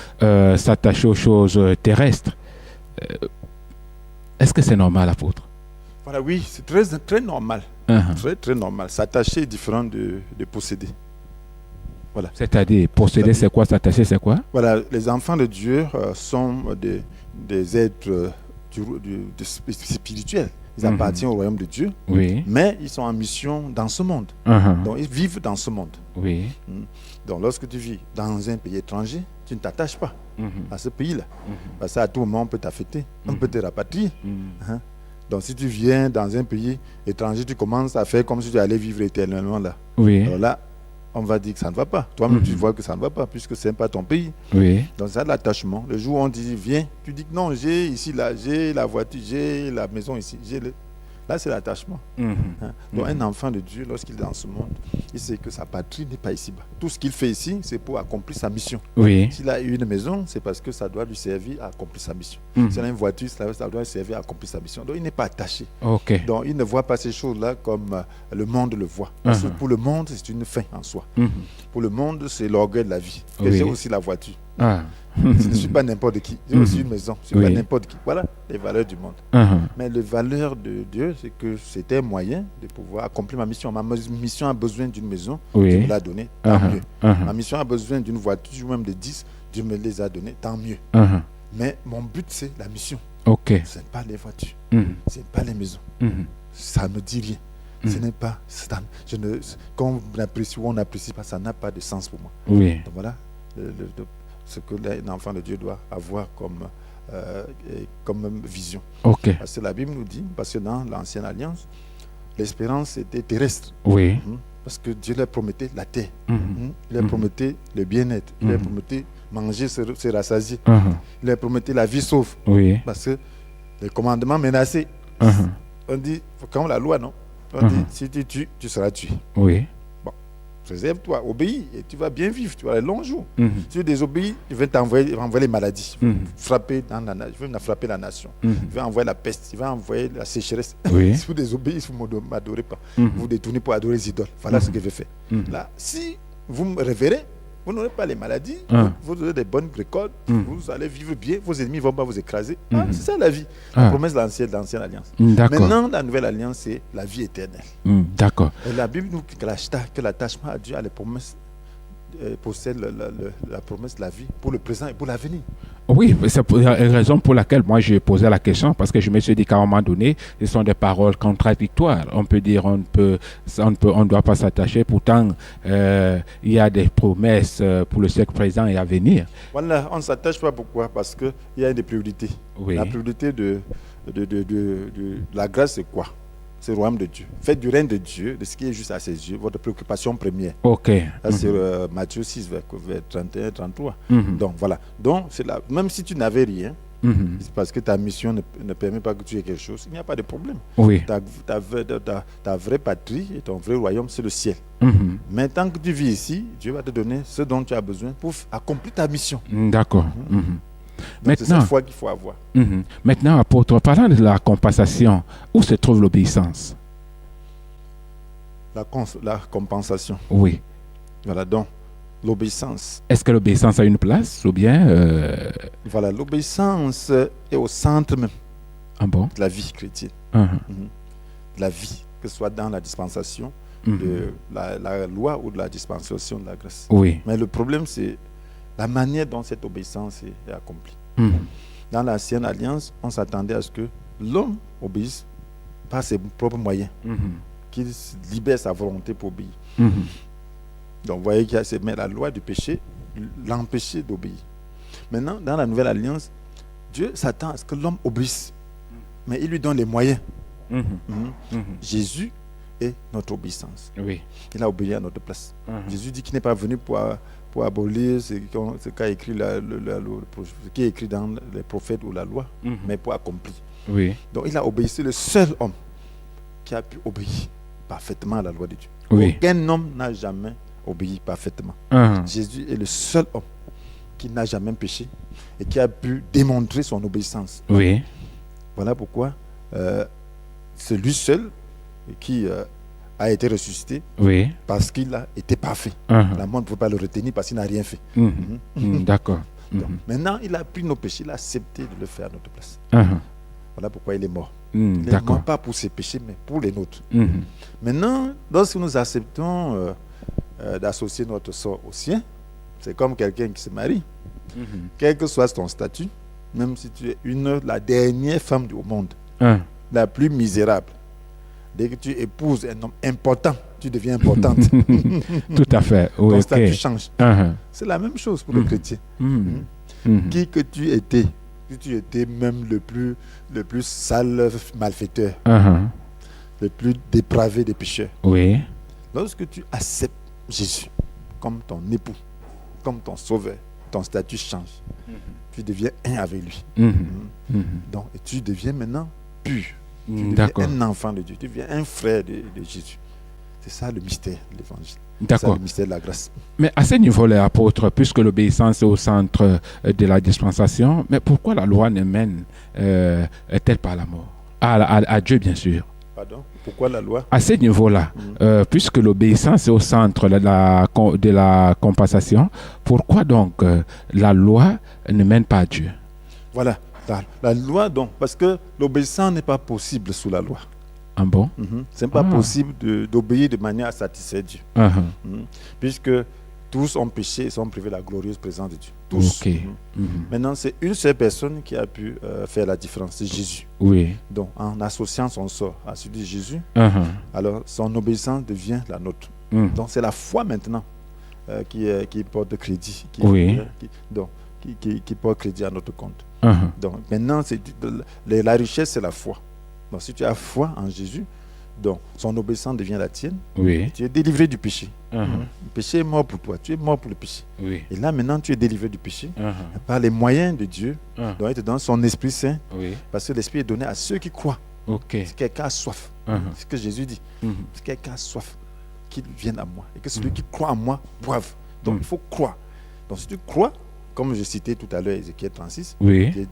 s'attacher aux choses terrestres. Est-ce que c'est normal, apôtre? Voilà, oui, c'est très normal. Très normal. S'attacher est différent de posséder. Voilà. C'est-à-dire, posséder, c'est quoi? S'attacher, c'est quoi? Voilà, les enfants de Dieu sont des êtres spirituels. Ils appartiennent au royaume de Dieu, mais ils sont en mission dans ce monde. Donc, ils vivent dans ce monde. Donc, lorsque tu vis dans un pays étranger, tu ne t'attaches pas à ce pays-là. Parce qu'à tout moment, on peut t'affecter, on peut te rapatrier. Donc, si tu viens dans un pays étranger, tu commences à faire comme si tu allais vivre éternellement là. Alors là, on va dire que ça ne va pas. Toi-même, tu vois que ça ne va pas, puisque ce n'est pas ton pays. Donc, ça, l'attachement. Le jour où on dit, viens, tu dis que non, j'ai ici, là, j'ai la voiture, j'ai la maison ici. Là, c'est l'attachement. Donc, un enfant de Dieu, lorsqu'il est dans ce monde, il sait que sa patrie n'est pas ici-bas. Tout ce qu'il fait ici, c'est pour accomplir sa mission. S'il a une maison, c'est parce que ça doit lui servir à accomplir sa mission. S'il a une voiture, ça doit lui servir à accomplir sa mission. Donc, il n'est pas attaché. Donc, il ne voit pas ces choses-là comme le monde le voit. Parce que pour le monde, c'est une fin en soi. Pour le monde, c'est l'orgueil de la vie. J'ai aussi la voiture. Je ne suis pas n'importe qui. J'ai aussi une maison. Je ne suis pas n'importe qui. Voilà les valeurs du monde. Mais les valeurs de Dieu, c'est que c'était un moyen de pouvoir accomplir ma mission. Ma mission a besoin d'une maison. Dieu me l'a donnée. Tant mieux. Ma mission a besoin d'une voiture, même de 10. Dieu me les a données. Tant mieux. Mais mon but, c'est la mission. Ce n'est pas les voitures. Ce n'est pas les maisons. Ça ne dit rien. Ce n'est pas... Quand on apprécie ou on n'apprécie pas, ça n'a pas de sens pour moi. Donc voilà ce que un enfant de Dieu doit avoir comme vision. Parce que la Bible nous dit, parce que dans l'Ancienne Alliance, l'espérance était terrestre. Parce que Dieu leur promettait la terre. Il leur promettait le bien-être. Il leur promettait manger, se rassasier. Il leur promettait la vie sauve. Parce que les commandements menacés, on dit, comme la loi, non? On dit, si tu tues, tu seras tué. Réserve-toi, obéis et tu vas bien vivre, tu vas les longs jours. Si tu désobéis, je vais t'envoyer les maladies, frapper la nation, je vais envoyer la peste, je vais envoyer la sécheresse. Si vous désobéissez, vous ne m'adorez pas, vous détournez pour adorer les idoles. Voilà ce que je fais. Là, si vous me révérez, vous n'aurez pas les maladies, vous aurez des bonnes récoltes, vous allez vivre bien, vos ennemis ne vont pas vous écraser. C'est ça la vie, la promesse de l'ancienne alliance. Maintenant, la nouvelle alliance, c'est la vie éternelle. Et la Bible nous dit que l'attachement à Dieu, à les promesses, possède la promesse de la vie pour le présent et pour l'avenir. Oui, c'est la raison pour laquelle moi j'ai posé la question, parce que je me suis dit qu'à un moment donné, ce sont des paroles contradictoires. On peut dire on ne doit pas s'attacher, pourtant il y a des promesses pour le siècle présent et à venir. Voilà, on ne s'attache pas. Pourquoi? Parce qu'il y a des priorités. La priorité de la grâce, c'est quoi? c'est le royaume de Dieu. Faites du règne de Dieu, de ce qui est juste à ses yeux, votre préoccupation première. Ok. Ça, c'est Matthieu 6, vers 31, 33. Donc, voilà. Donc, même si tu n'avais rien, c'est parce que ta mission ne permet pas que tu aies quelque chose, il n'y a pas de problème. Oui. Ta vraie patrie et ton vrai royaume, c'est le ciel. Mais tant que tu vis ici, Dieu va te donner ce dont tu as besoin pour accomplir ta mission. D'accord. C'est cette foi qu'il faut avoir. Maintenant, apôtre, parlant de la compensation, où se trouve l'obéissance? La compensation. Oui. Voilà, donc, l'obéissance. Est-ce que l'obéissance a une place ou bien... Voilà, l'obéissance est au centre même de la vie chrétienne. De la vie, que ce soit dans la dispensation de la loi ou de la dispensation de la grâce. Oui. Mais le problème, c'est la manière dont cette obéissance est accomplie. Dans l'ancienne alliance, on s'attendait à ce que l'homme obéisse par ses propres moyens, qu'il libère sa volonté pour obéir. Donc, vous voyez qu'il y a la loi du péché l'empêchait d'obéir. Maintenant, dans la nouvelle alliance, Dieu s'attend à ce que l'homme obéisse, mais il lui donne les moyens. Jésus est notre obéissance. Oui. Il a obéi à notre place. Jésus dit qu'il n'est pas venu pour abolir ce qui est écrit dans les prophètes ou la loi, mais pour accomplir. Oui. Donc il a obéi. C'est le seul homme qui a pu obéir parfaitement à la loi de Dieu. Oui. Aucun homme n'a jamais obéi parfaitement. Jésus est le seul homme qui n'a jamais péché et qui a pu démontrer son obéissance. Oui. Voilà pourquoi c'est lui seul qui a été ressuscité, parce qu'il a été parfait. La mort ne peut pas le retenir parce qu'il n'a rien fait. D'accord. Donc, maintenant, il a pris nos péchés, il a accepté de le faire à notre place. Voilà pourquoi il est mort. Il n'est mort pas pour ses péchés, mais pour les nôtres. Maintenant, lorsque nous acceptons d'associer notre sort au sien, c'est comme quelqu'un qui se marie. Quel que soit ton statut, même si tu es la dernière femme du monde, la plus misérable, dès que tu épouses un homme important, tu deviens importante. Tout à fait. Oui, ton statut change. C'est la même chose pour le chrétien. Qui que tu étais, si tu étais même le plus sale malfaiteur, le plus dépravé des pécheurs. Oui. Lorsque tu acceptes Jésus comme ton époux, comme ton sauveur, ton statut change. Tu deviens un avec lui. Donc, et tu deviens maintenant pur. Tu deviens un enfant de Dieu. Tu deviens un frère de Jésus. C'est ça le mystère de l'évangile. C'est ça le mystère de la grâce. Mais à ce niveau-là, apôtre, puisque l'obéissance est au centre de la dispensation, mais pourquoi la loi ne mène-t-elle pas à la mort? À Dieu, bien sûr. Pardon? Pourquoi la loi? À ce niveau-là, puisque l'obéissance est au centre de la compensation, pourquoi donc la loi ne mène pas à Dieu? Voilà. La loi, donc, parce que l'obéissance n'est pas possible sous la loi. Ah bon? Ce n'est pas possible d'obéir de manière à satisfaire Dieu. Puisque tous ont péché et sont privés de la glorieuse présence de Dieu. Tous. Maintenant, c'est une seule personne qui a pu faire la différence, c'est Jésus. Oui. Donc, en associant son sort à celui de Jésus, alors son obéissance devient la nôtre. Donc, c'est la foi maintenant qui porte crédit. Qui porte crédit à notre compte. Donc maintenant, la richesse, c'est la foi. Donc si tu as foi en Jésus, donc son obéissance devient la tienne. Oui. Tu es délivré du péché. Le péché est mort pour toi. Tu es mort pour le péché. Oui. Et là, maintenant, tu es délivré du péché par les moyens de Dieu. Donc il te donne son Esprit Saint. Parce que l'Esprit est donné à ceux qui croient. Si quelqu'un a soif, c'est ce que Jésus dit. Si quelqu'un a soif, qu'il vienne à moi. Et que celui qui croit en moi boive. Donc il faut croire. Donc si tu crois, comme je citais tout à l'heure Ézéchiel 36,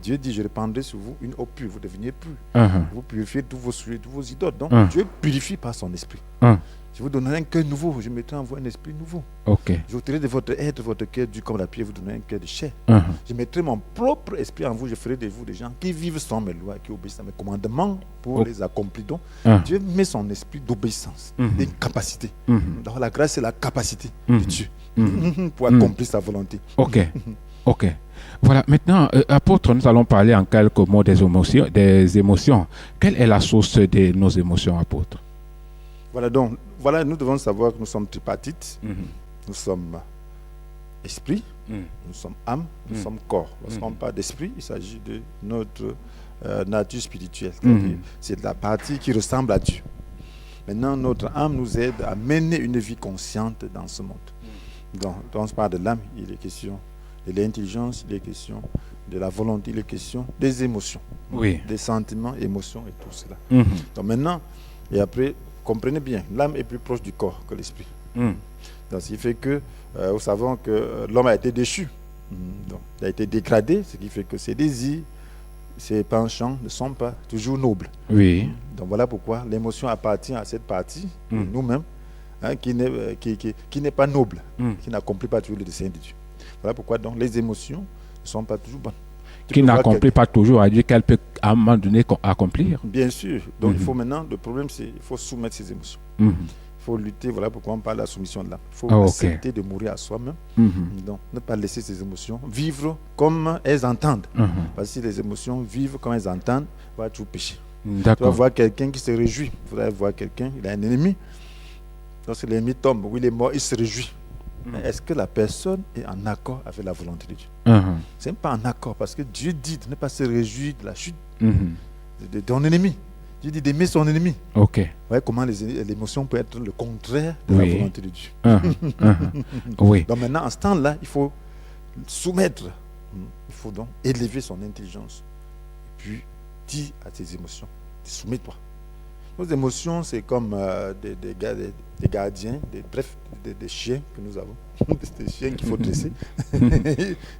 Dieu dit, je répandrai sur vous une eau pure, vous devenez purs. Vous purifiez tous vos souillés, tous vos idoles. Donc Dieu purifie par son esprit. Je vous donnerai un cœur nouveau, je mettrai en vous un esprit nouveau. Je ôterai de votre être, votre cœur dur comme la pierre, vous donnerai un cœur de chair. Je mettrai mon propre esprit en vous, je ferai de vous des gens qui vivent sans mes lois, qui obéissent à mes commandements pour les accomplir. Donc Dieu met son esprit d'obéissance, des capacités. Donc la grâce, c'est la capacité de Dieu pour accomplir sa volonté. Ok. Voilà, maintenant, apôtre, nous allons parler en quelques mots des émotions. Quelle est la source de nos émotions, apôtre? Voilà, donc, nous devons savoir que nous sommes tripartites. Nous sommes esprit, nous sommes âme, nous sommes corps. Lorsqu'on parle d'esprit, il s'agit de notre nature spirituelle. C'est la partie qui ressemble à Dieu. Maintenant, notre âme nous aide à mener une vie consciente dans ce monde. Donc, quand on se parle de l'âme, il est question de l'intelligence, il est question de la volonté, il est question des émotions, des sentiments, émotions et tout cela. Donc maintenant, et après, comprenez bien, l'âme est plus proche du corps que l'esprit. Donc, ce qui fait que nous savons que l'homme a été déchu. Donc, il a été dégradé, ce qui fait que ses désirs, ses penchants ne sont pas toujours nobles. Oui. Donc voilà pourquoi l'émotion appartient à cette partie, nous-mêmes, qui n'est pas noble, qui n'accomplit pas toujours le dessein de Dieu. Voilà pourquoi donc les émotions ne sont pas toujours bonnes. Qui n'accomplit pas toujours à Dieu, qu'elle peut à un moment donné accomplir. Bien sûr. Donc il faut maintenant, le problème c'est qu'il faut soumettre ses émotions. Il faut lutter, voilà pourquoi on parle de la soumission de l'âme. Il faut accepter de mourir à soi-même. Donc ne pas laisser ses émotions vivre comme elles entendent. Parce que si les émotions vivent comme elles entendent, on va toujours pécher. Tu vas voir quelqu'un qui se réjouit. Il faudrait voir quelqu'un, il a un ennemi. Lorsque l'ennemi tombe, ou il est mort, il se réjouit. Mais est-ce que la personne est en accord avec la volonté de Dieu? Ce n'est pas en accord, parce que Dieu dit de ne pas se réjouir de la chute de ton ennemi. Dieu dit d'aimer son ennemi. Vous voyez comment l'émotion peut être le contraire de la volonté de Dieu. Donc maintenant, en ce temps-là, il faut soumettre, il faut donc élever son intelligence. Puis dire à tes émotions, soumets-toi. Nos émotions, c'est comme des gardiens, des chiens que nous avons. Des chiens qu'il faut dresser.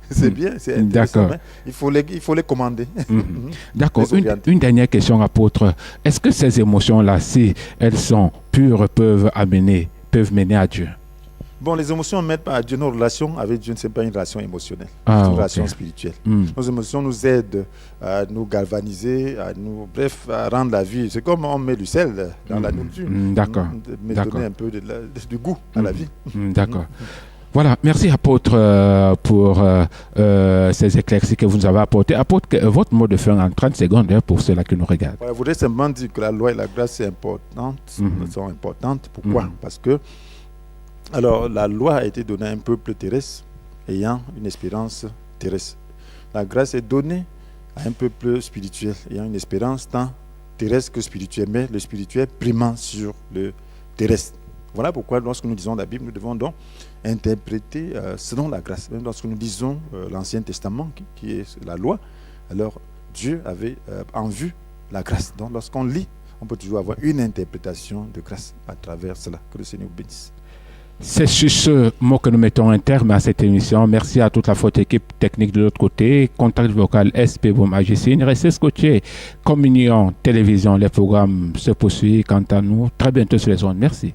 C'est bien, c'est intéressant. Il faut les commander. D'accord. Une dernière question, apôtre. Est-ce que ces émotions-là, si elles sont pures, peuvent mener à Dieu? Bon, les émotions mènent à Dieu. Nos relations avec Dieu, ce n'est pas une relation émotionnelle, c'est une relation spirituelle. Nos émotions nous aident à nous galvaniser, à rendre la vie. C'est comme on met du sel dans la nourriture. D'accord. Mais donner un peu du goût à la vie. D'accord. Voilà, merci apôtre pour ces éclaircies que vous nous avez apportées. Apôtre, votre mot de fin en 30 secondes pour ceux-là qui nous regardent. Voilà, je voudrais simplement dire que la loi et la grâce sont importantes. Pourquoi? Parce que alors, la loi a été donnée à un peuple terrestre ayant une espérance terrestre. La grâce est donnée à un peuple spirituel ayant une espérance tant terrestre que spirituelle, mais le spirituel primant sur le terrestre. Voilà pourquoi lorsque nous disons la Bible, nous devons donc interpréter selon la grâce. Même lorsque nous disons l'Ancien Testament, qui est la loi, alors Dieu avait en vue la grâce. Donc lorsqu'on lit, on peut toujours avoir une interprétation de grâce à travers cela. Que le Seigneur bénisse. C'est sur ce mot que nous mettons un terme à cette émission. Merci à toute la forte équipe technique de l'autre côté. Contact vocal SP vos magiciens. Restez scotchés. Communion, télévision, les programmes se poursuivent. Quant à nous, très bientôt sur les ondes. Merci.